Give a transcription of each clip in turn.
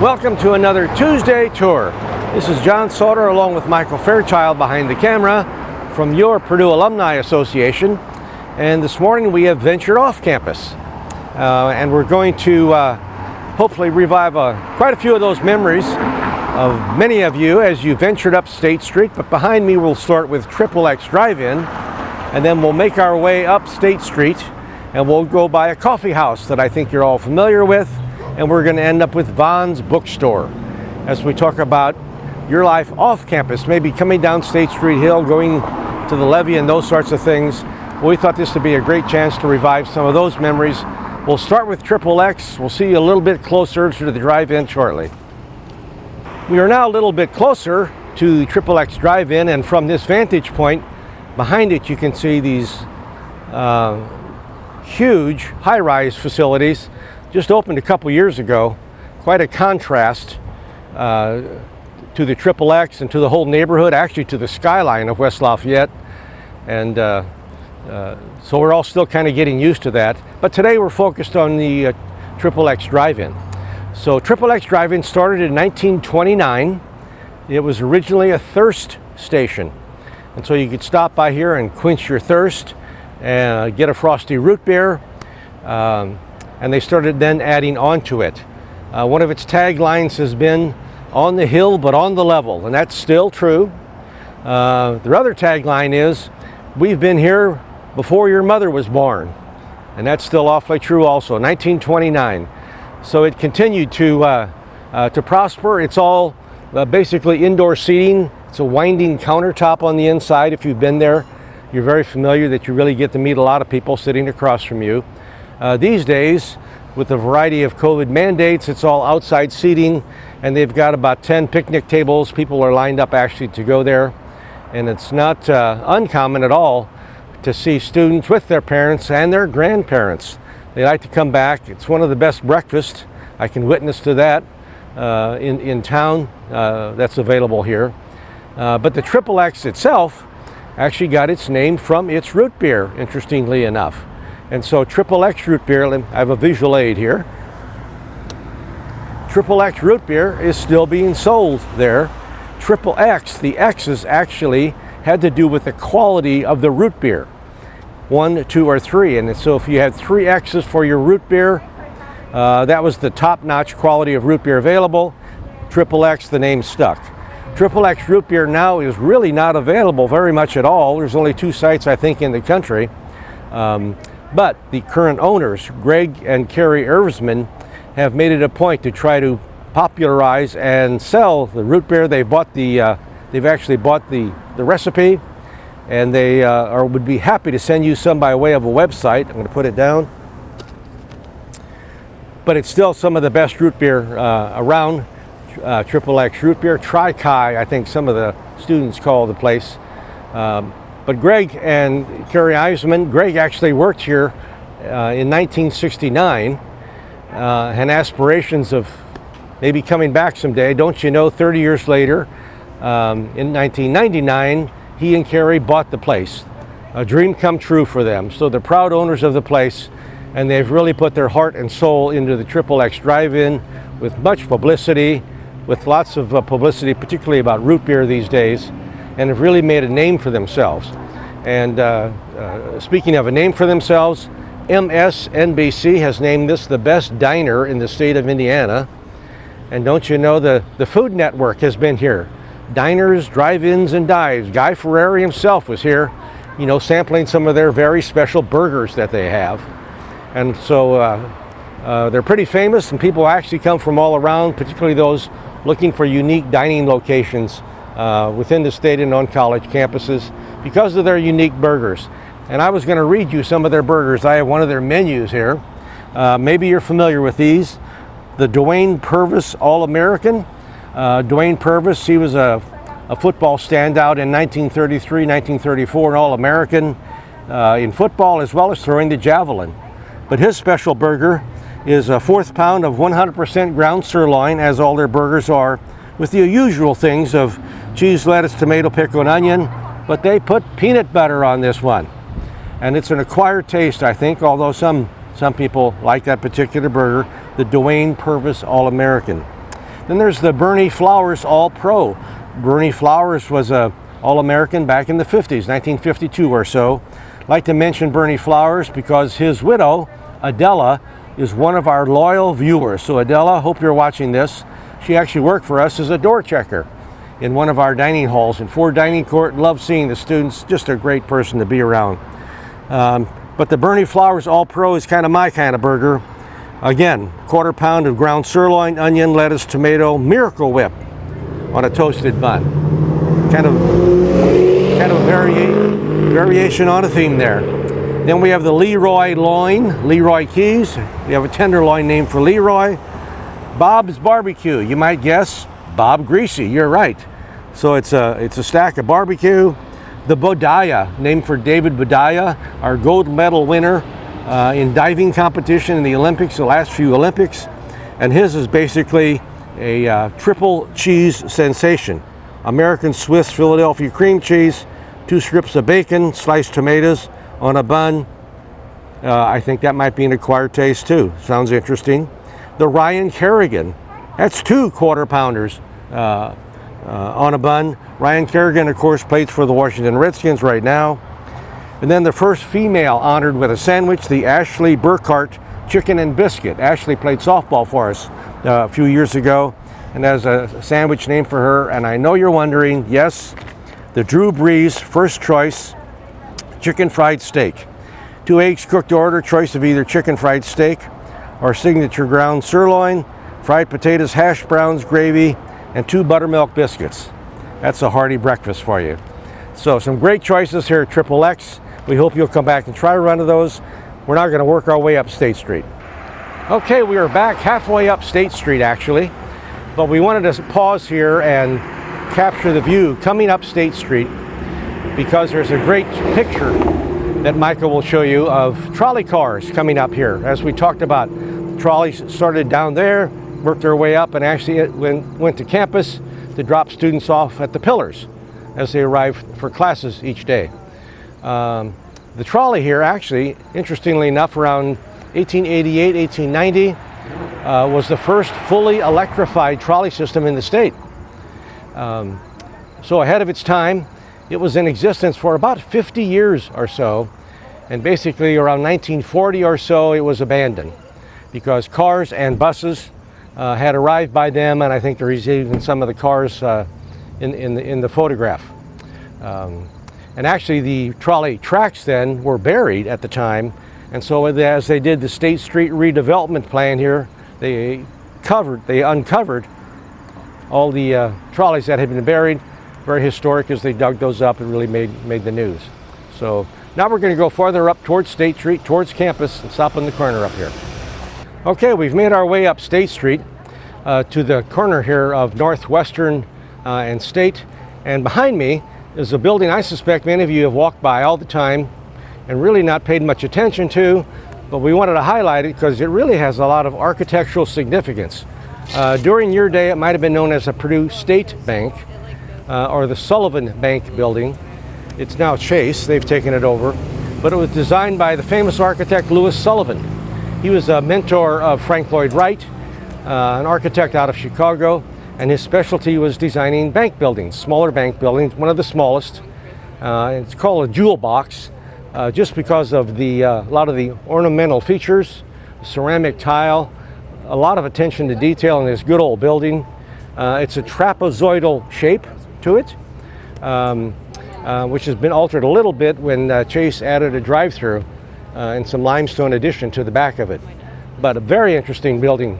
Welcome to another Tuesday tour. This is John Sautter along with Michael Fairchild behind the camera from your Purdue Alumni Association. And this morning we have ventured off campus. And we're going to hopefully revive quite a few of those memories of many of you as you ventured up State Street. But behind me we'll start with XXX DriveIn, and then we'll make our way up State Street and we'll go by a coffee house that I think you're all familiar with. And we're going to end up with Vaughn's Bookstore as we talk about your life off campus, maybe coming down State Street Hill, going to the levee and those sorts of things. Well, we thought this would be a great chance to revive some of those memories. We'll start with XXX. We'll see you a little bit closer to the drive-in shortly. We are now a little bit closer to XXX DriveIn, and from this vantage point behind it you can see these huge high-rise facilities just opened a couple years ago. Quite a contrast to the XXX and to the whole neighborhood, actually to the skyline of West Lafayette. And so we're all still kind of getting used to that. But today we're focused on the XXX DriveIn. So XXX DriveIn started in 1929. It was originally a thirst station. And so you could stop by here and quench your thirst and get a frosty root beer. And they started then adding on to it. One of its taglines has been, "On the hill but on the level," and that's still true. The other tagline is, "We've been here before your mother was born," and that's still awfully true also. 1929. So it continued to prosper. It's all basically indoor seating. It's a winding countertop on the inside. If you've been there, you're very familiar that you really get to meet a lot of people sitting across from you. These days, with a variety of COVID mandates, it's all outside seating, and they've got about 10 picnic tables. People are lined up actually to go there, and it's not uncommon at all to see students with their parents and their grandparents. They like to come back. It's one of the best breakfasts. I can witness to that in town that's available here. But the XXX itself actually got its name from its root beer, interestingly enough. And so XXX root beer, I have a visual aid here. XXX root beer is still being sold there. XXX, the X's actually had to do with the quality of the root beer. 1, 2, or 3. And so if you had 3 X's for your root beer, that was the top-notch quality of root beer available. XXX, the name stuck. XXX root beer now is really not available very much at all. There's only 2 sites, I think, in the country. But the current owners, Greg and Carrie Ervsman, have made it a point to try to popularize and sell the root beer. They've actually bought the recipe, and they would be happy to send you some by way of a website. I'm going to put it down. But it's still some of the best root beer around. XXX root beer, Tri-Kai, I think some of the students call the place. But Greg and Carrie Eisman, Greg actually worked here in 1969, had aspirations of maybe coming back someday. Don't you know, 30 years later, in 1999, he and Carrie bought the place. A dream come true for them. So they're proud owners of the place, and they've really put their heart and soul into the XXX DriveIn with much publicity, with lots of publicity, particularly about root beer these days, and have really made a name for themselves. And speaking of a name for themselves, MSNBC has named this the best diner in the state of Indiana. And don't you know, the Food Network has been here. Diners, drive-ins, and dives. Guy Fieri himself was here, you know, sampling some of their very special burgers that they have. And so they're pretty famous, and people actually come from all around, particularly those looking for unique dining locations within the state and on college campuses because of their unique burgers. And I was going to read you some of their burgers. I have one of their menus here. Maybe you're familiar with these. The Dwayne Purvis All-American. Dwayne Purvis, he was a football standout in 1933, 1934, an All-American in football as well as throwing the javelin. But his special burger is a 4th pound of 100% ground sirloin, as all their burgers are, with the usual things of cheese, lettuce, tomato, pickle, and onion, but they put peanut butter on this one. And it's an acquired taste, I think, although some people like that particular burger, the Dwayne Purvis All-American. Then there's the Bernie Flowers All-Pro. Bernie Flowers was a All-American back in the 50s, 1952 or so. I'd like to mention Bernie Flowers because his widow, Adela, is one of our loyal viewers. So Adela, hope you're watching this. She actually worked for us as a door checker in one of our dining halls in Ford Dining Court. Love seeing the students, just a great person to be around. But the Bernie Flowers All-Pro is kind of my kind of burger. Again, quarter pound of ground sirloin, onion, lettuce, tomato, Miracle Whip on a toasted bun. Kind of a variation on a theme there. Then we have the Leroy loin, Leroy Keys. We have a tenderloin named for Leroy. Bob's Barbecue, you might guess, Bob Greasy, you're right. So it's a stack of barbecue. The Bodaya, named for David Bodaya, our gold medal winner in diving competition in the Olympics, the last few Olympics. And his is basically a triple cheese sensation. American Swiss Philadelphia cream cheese, 2 strips of bacon, sliced tomatoes on a bun. I think that might be an acquired taste too. Sounds interesting. The Ryan Kerrigan, that's 2 quarter pounders on a bun. Ryan Kerrigan, of course, plays for the Washington Redskins right now. And then the first female honored with a sandwich, the Ashley Burkhart Chicken and Biscuit. Ashley played softball for us a few years ago, and there's a sandwich named for her. And I know you're wondering, yes, the Drew Brees First Choice Chicken Fried Steak. 2 eggs cooked to order, choice of either chicken fried steak or signature ground sirloin, fried potatoes, hash browns, gravy, and 2 buttermilk biscuits. That's a hearty breakfast for you. So some great choices here at XXX. We hope you'll come back and try a run of those. We're now going to work our way up State Street. Okay, we are back halfway up State Street actually, but we wanted to pause here and capture the view coming up State Street because there's a great picture that Micah will show you of trolley cars coming up here. As we talked about, the trolleys started down there, worked their way up, and actually went to campus to drop students off at the pillars as they arrived for classes each day. The trolley here actually, interestingly enough, around 1888, 1890, was the first fully electrified trolley system in the state. So ahead of its time. It was in existence for about 50 years or so, and basically around 1940 or so it was abandoned because cars and buses had arrived by then, and I think there's even some of the cars in the photograph. And actually the trolley tracks then were buried at the time, and so as they did the State Street redevelopment plan here, they uncovered all the trolleys that had been buried. Very historic as they dug those up and really made the news. So now we're going to go farther up towards State Street, towards campus, and stop in the corner up here. Okay, we've made our way up State Street to the corner here of Northwestern and State. And behind me is a building I suspect many of you have walked by all the time and really not paid much attention to, but we wanted to highlight it because it really has a lot of architectural significance. During your day, it might have been known as a Purdue State Bank, or the Sullivan Bank building. It's now Chase, they've taken it over, but it was designed by the famous architect Louis Sullivan. He was a mentor of Frank Lloyd Wright, an architect out of Chicago, and his specialty was designing bank buildings, smaller bank buildings, one of the smallest. It's called a jewel box, just because of a lot of the ornamental features, ceramic tile, a lot of attention to detail in this good old building. It's a trapezoidal shape to it, which has been altered a little bit when Chase added a drive-through and some limestone addition to the back of it. But a very interesting building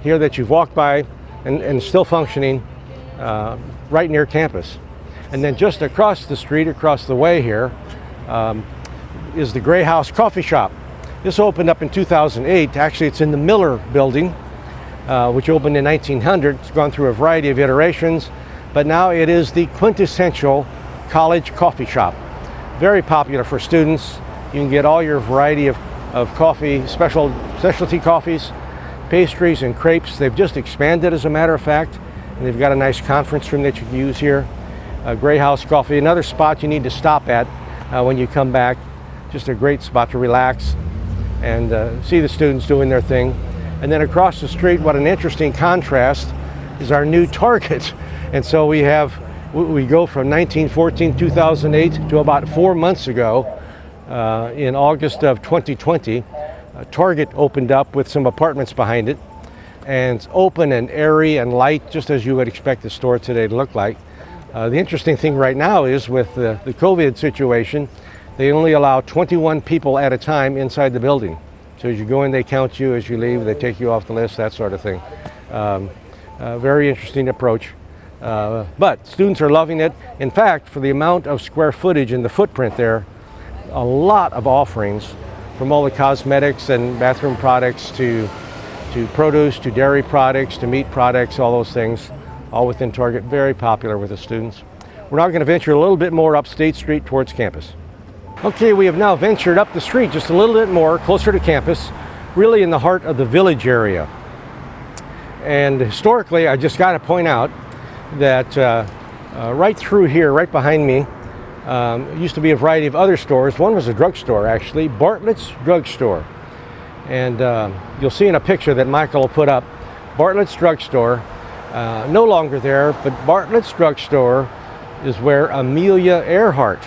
here that you've walked by and still functioning right near campus. And then just across the street, across the way here, is the Gray House Coffee Shop. This opened up in 2008. Actually, it's in the Miller building, which opened in 1900. It's gone through a variety of iterations, but now it is the quintessential college coffee shop. Very popular for students. You can get all your variety of coffee, specialty coffees, pastries, and crepes. They've just expanded, as a matter of fact, and they've got a nice conference room that you can use here. Gray House Coffee, another spot you need to stop at when you come back. Just a great spot to relax and see the students doing their thing. And then across the street, what an interesting contrast is our new Target. And so we go from 1914, 2008 to about 4 months ago, in August of 2020, Target opened up with some apartments behind it, and it's open and airy and light, just as you would expect the store today to look like. The interesting thing right now is with the COVID situation, they only allow 21 people at a time inside the building. So as you go in, they count you. As you leave, they take you off the list, that sort of thing. Very interesting approach. But students are loving it. In fact, for the amount of square footage and the footprint there, a lot of offerings from all the cosmetics and bathroom products to produce, to dairy products, to meat products, all those things, all within Target. Very popular with the students. We're now going to venture a little bit more up State Street towards campus. Okay, we have now ventured up the street just a little bit more, closer to campus, really in the heart of the village area. And historically, I just got to point out that right through here, right behind me, used to be a variety of other stores. One was a drugstore, actually, Bartlett's Drugstore. And you'll see in a picture that Michael will put up, Bartlett's Drugstore, no longer there, but Bartlett's Drugstore is where Amelia Earhart,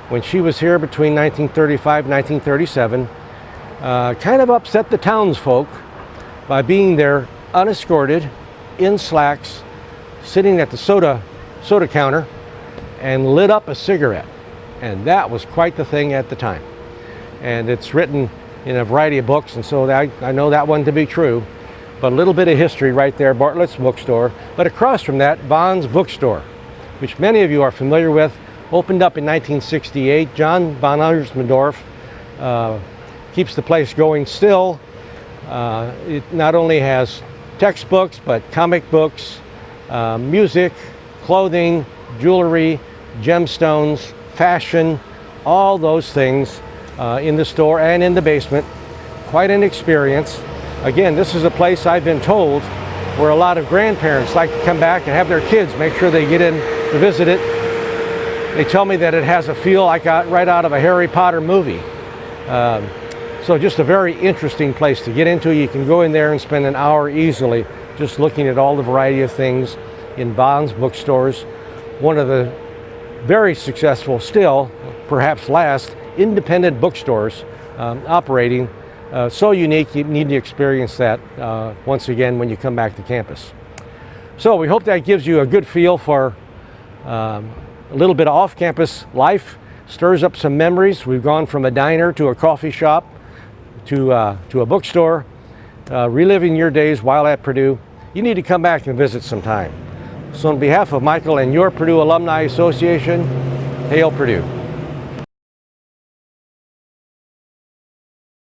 when she was here between 1935 and 1937, kind of upset the townsfolk by being there unescorted, in slacks, sitting at the soda counter, and lit up a cigarette. And that was quite the thing at the time. And it's written in a variety of books, and so I know that one to be true. But a little bit of history right there, Bartlett's Bookstore. But across from that, Vaughn's Bookstore, which many of you are familiar with, opened up in 1968. John von Arsmendorf keeps the place going still. It not only has textbooks, but comic books, music, clothing, jewelry, gemstones, fashion, all those things in the store and in the basement. Quite an experience. Again, this is a place I've been told where a lot of grandparents like to come back and have their kids make sure they get in to visit it. They tell me that it has a feel like right out of a Harry Potter movie. So just a very interesting place to get into. You can go in there and spend an hour easily just looking at all the variety of things in Vaughn's bookstores. One of the very successful, still, perhaps last, independent bookstores operating. So unique, you need to experience that once again when you come back to campus. So we hope that gives you a good feel for a little bit of off-campus life, stirs up some memories. We've gone from a diner to a coffee shop to a bookstore, reliving your days while at Purdue. You need to come back and visit sometime. So on behalf of Michael and your Purdue Alumni Association, hail Purdue.